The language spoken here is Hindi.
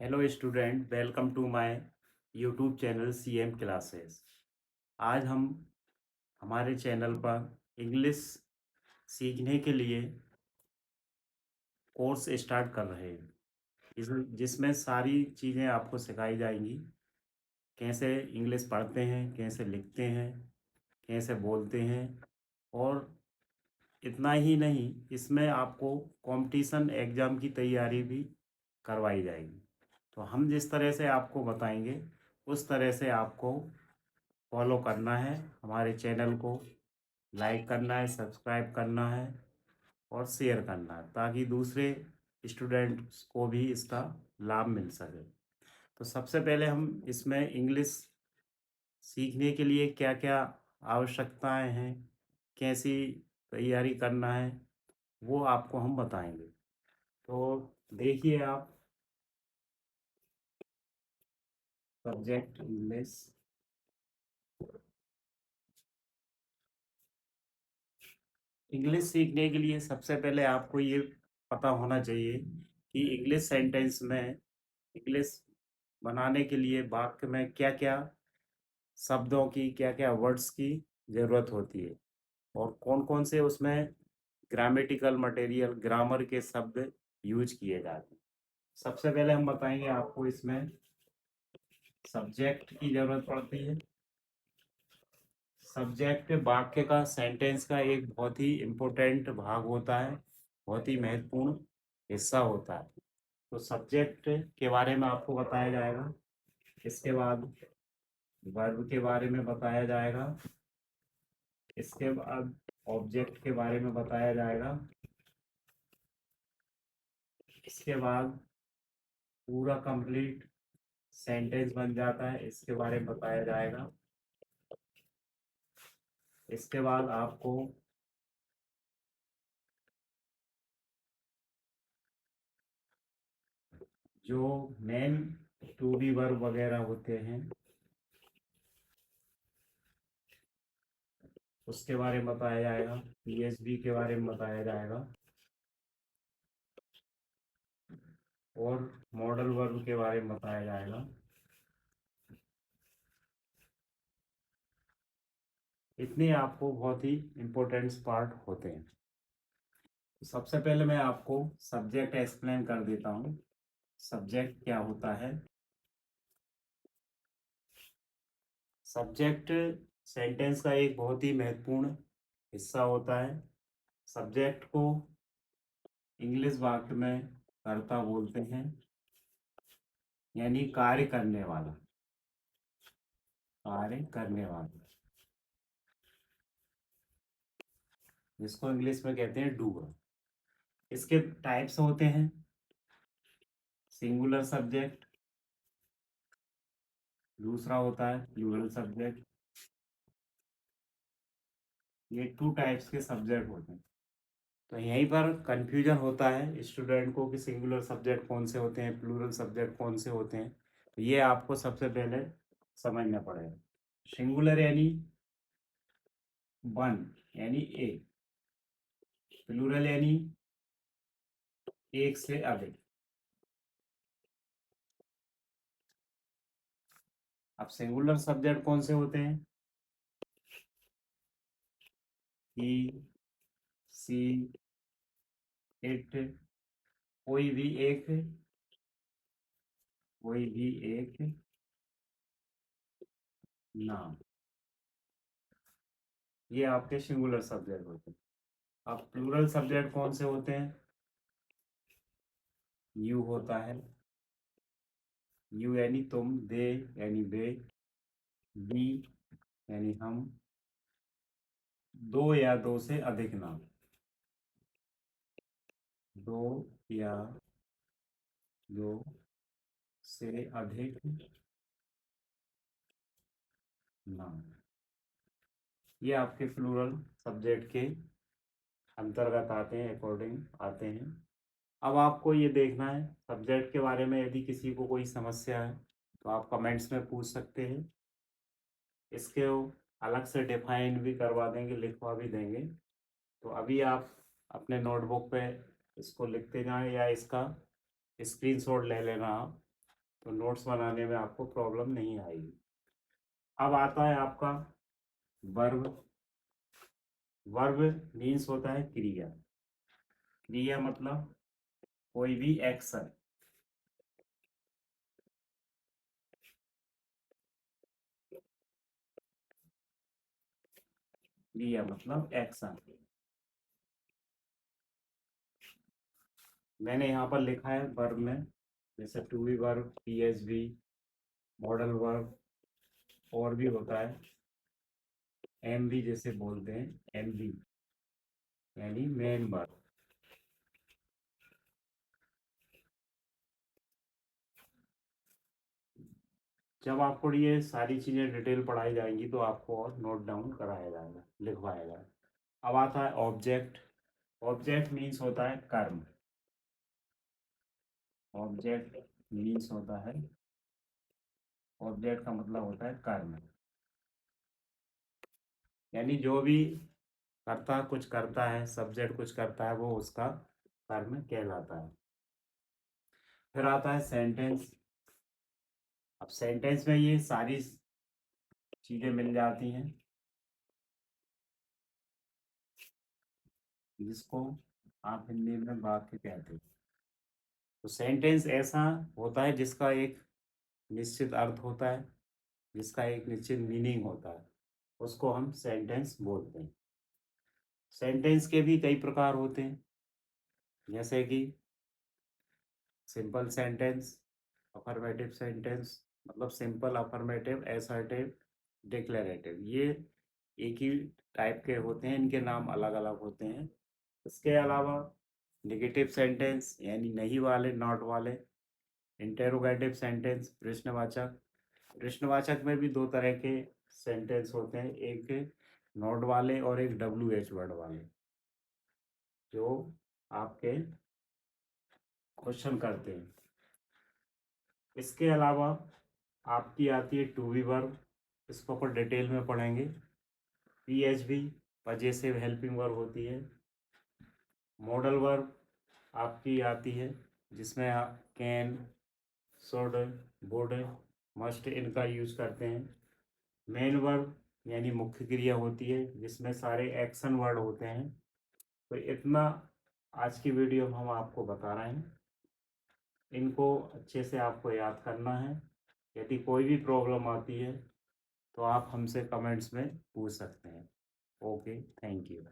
Hello student, welcome to my YouTube channel CM classes. आज हम हमारे चैनल पर इंग्लिश सीखने के लिए कोर्स स्टार्ट कर रहे हैं। इस जिसमें सारी चीज़ें आपको सिखाई जाएंगी। कैसे इंग्लिश पढ़ते हैं, कैसे लिखते हैं, कैसे बोलते हैं। और इतना ही नहीं, इसमें आपको कंपटीशन एग्ज़ाम की तैयारी भी करवाई जाएगी। तो हम जिस तरह से आपको बताएंगे उस तरह से आपको फॉलो करना है। हमारे चैनल को लाइक करना है, सब्सक्राइब करना है और शेयर करना है, ताकि दूसरे स्टूडेंट्स को भी इसका लाभ मिल सके। तो सबसे पहले हम इसमें इंग्लिश सीखने के लिए क्या क्या आवश्यकताएं हैं, कैसी तैयारी करना है, वो आपको हम बताएंगे। तो देखिए आप, सब्जेक्ट इंग्लिश। इंग्लिश सीखने के लिए सबसे पहले आपको ये पता होना चाहिए कि इंग्लिश सेंटेंस में, इंग्लिश बनाने के लिए वाक्य में क्या क्या शब्दों की, क्या क्या वर्ड्स की ज़रूरत होती है और कौन कौन से उसमें ग्रामेटिकल मटेरियल, ग्रामर के शब्द यूज किए जाते हैं। सबसे पहले हम बताएंगे आपको इसमें सब्जेक्ट की ज़रूरत पड़ती है। सब्जेक्ट वाक्य का, सेंटेंस का एक बहुत ही इम्पोर्टेंट भाग होता है, बहुत ही महत्वपूर्ण हिस्सा होता है। तो सब्जेक्ट के बारे में आपको बताया जाएगा। इसके बाद वर्ब के बारे में बताया जाएगा। इसके बाद ऑब्जेक्ट के बारे में बताया जाएगा। इसके बाद पूरा कंप्लीट सेंटेंस बन जाता है, इसके बारे में बताया जाएगा। इसके बाद आपको जो मेन टू बी वर्ब वगैरह होते हैं उसके बारे में बताया जाएगा। पीएसबी के बारे में बताया जाएगा और मॉडल वर्ब के बारे में बताया जाएगा। इतने आपको बहुत ही इम्पोर्टेंट पार्ट होते हैं। तो सबसे पहले मैं आपको सब्जेक्ट एक्सप्लेन कर देता हूँ। सब्जेक्ट क्या होता है। सब्जेक्ट सेंटेंस का एक बहुत ही महत्वपूर्ण हिस्सा होता है। सब्जेक्ट को इंग्लिश वाक्य में कर्ता बोलते हैं, यानी कार्य करने वाला, कार्य करने वाला, जिसको इंग्लिश में कहते हैं डूअर। इसके टाइप्स होते हैं सिंगुलर सब्जेक्ट, दूसरा होता है प्लूरल सब्जेक्ट। ये टू टाइप्स के सब्जेक्ट होते हैं। तो यहीं पर कंफ्यूजन होता है स्टूडेंट को कि सिंगुलर सब्जेक्ट कौन से होते हैं, प्लूरल सब्जेक्ट कौन से होते हैं। तो ये आपको सबसे पहले समझना पड़ेगा। सिंगुलर यानी वन, यानी एक। प्लूरल यानी एक से अधिक। अब सिंगुलर सब्जेक्ट कौन से होते हैं? ही, सी, इट, कोई भी एक, कोई भी एक नाम, ये आपके सिंगुलर सब्जेक्ट होते हैं। अब प्लूरल सब्जेक्ट कौन से होते हैं? यू होता है, यू यानी तुम, दे यानी वे, वी यानी हम, दो या दो से अधिक नाम, दो या दो से अधिक नाम, ये आपके प्लूरल सब्जेक्ट के अंतर्गत आते हैं, अकॉर्डिंग आते हैं। अब आपको ये देखना है सब्जेक्ट के बारे में, यदि किसी को कोई समस्या है तो आप कमेंट्स में पूछ सकते हैं। इसके अलग से डिफाइन भी करवा देंगे, लिखवा भी देंगे। तो अभी आप अपने नोटबुक पे इसको लिखते जाएं या इसका स्क्रीनशॉट ले लेना आप। तो नोट्स बनाने में आपको प्रॉब्लम नहीं आएगी। अब आता है आपका वर्ब। वर्ब मीन्स होता है क्रिया। क्रिया मतलब कोई भी एक्शन। क्रिया मतलब एक्शन। मैंने यहाँ पर लिखा है वर्ब में, जैसे to be verb, PSB, modal verb, और भी होता है एम बी, जैसे बोलते हैं एम बी, यानी मेन वर्ब। जब आपको ये सारी चीज़ें डिटेल पढ़ाई जाएंगी तो आपको और नोट डाउन कराया जाएगा, लिखवाया जाएगा। अब आता है ऑब्जेक्ट। ऑब्जेक्ट मीन्स होता है कर्म। ऑब्जेक्ट मीन्स होता है, ऑब्जेक्ट का मतलब होता है कर्म, यानी जो भी कर्ता कुछ करता है, सब्जेक्ट कुछ करता है, वो उसका कर्म कहलाता है। फिर आता है सेंटेंस। अब सेंटेंस में ये सारी चीजें मिल जाती हैं, जिसको आप हिंदी में वाक्य कहते हैं। तो सेंटेंस ऐसा होता है जिसका एक निश्चित अर्थ होता है, जिसका एक निश्चित मीनिंग होता है, उसको हम सेंटेंस बोलते हैं। सेंटेंस के भी कई प्रकार होते हैं, जैसे कि सिंपल सेंटेंस, अफर्मेटिव सेंटेंस, मतलब सिंपल, अफर्मेटिव, असर्टिव, डिक्लेरेटिव, ये एक ही टाइप के होते हैं, इनके नाम अलग अलग होते हैं। इसके अलावा नेगेटिव सेंटेंस यानी नहीं वाले, नॉट वाले, इंटेरोगेटिव सेंटेंस, प्रश्नवाचक। प्रश्नवाचक में भी दो तरह के सेंटेंस होते हैं, एक नॉट वाले और एक WH वर्ड वाले, जो आपके क्वेश्चन करते हैं। इसके अलावा आपकी आती है टू बी वर्ब, इसको अपन डिटेल में पढ़ेंगे। PHV पजेसिव हेल्पिंग वर्ब होती है। मॉडल वर्ब आपकी आती है, जिसमें आप कैन, शुड, वुड, मस्ट, इनका यूज करते हैं। मेन वर्ब यानी मुख्य क्रिया होती है, जिसमें सारे एक्शन वर्ड होते हैं। तो इतना आज की वीडियो में हम आपको बता रहे हैं, इनको अच्छे से आपको याद करना है। यदि कोई भी प्रॉब्लम आती है तो आप हमसे कमेंट्स में पूछ सकते हैं। Okay, thank you.